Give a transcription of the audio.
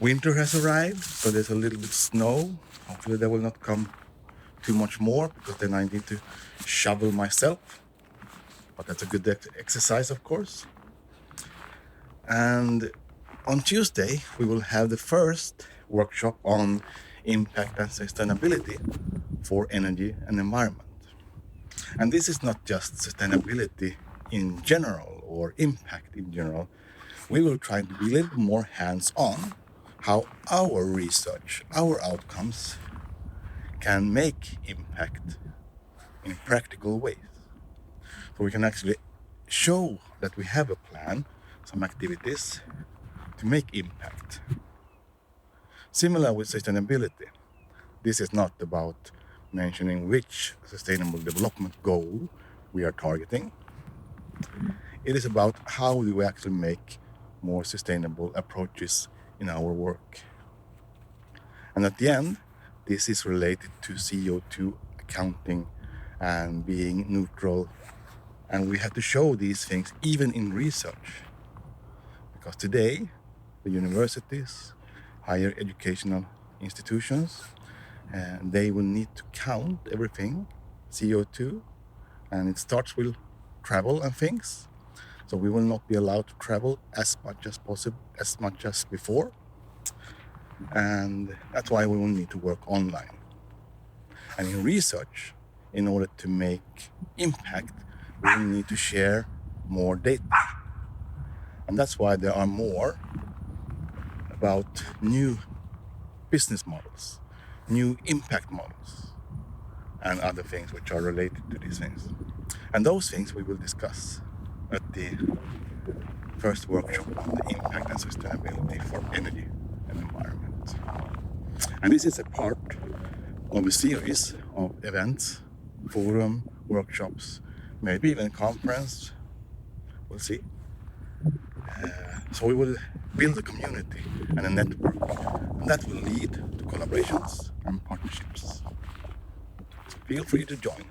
Winter has arrived, so there's a little bit snow. Hopefully there will not come too much more, because then I need to shovel myself. But that's a good exercise, of course. And on Tuesday, we will have the first workshop on impact and sustainability for energy and environment. And this is not just sustainability in general or impact in general. We will try to be a little more hands-on how our research, our outcomes can make impact in practical ways. So we can actually show that we have a plan, some activities to make impact. Similar with sustainability, this is not about mentioning which sustainable development goal we are targeting. It is about how do we actually make more sustainable approaches in our work. And at the end, this is related to CO2 accounting and being neutral. And we have to show these things even in research. Because today, the universities, higher educational institutions, they will need to count everything, CO2, and it starts with travel and things. So we will not be allowed to travel as much as possible, as much as before. And that's why we will need to work online. And in research, in order to make impact, we will need to share more data. And that's why there are more about new business models, new impact models, and other things which are related to these things. And those things we will discuss at the first workshop on the impact and sustainability for energy and environment. And this is a part of a series of events, forum, workshops, maybe even conference. We'll see. So we will build a community and a network, and that will lead to collaborations and partnerships. Feel free to join.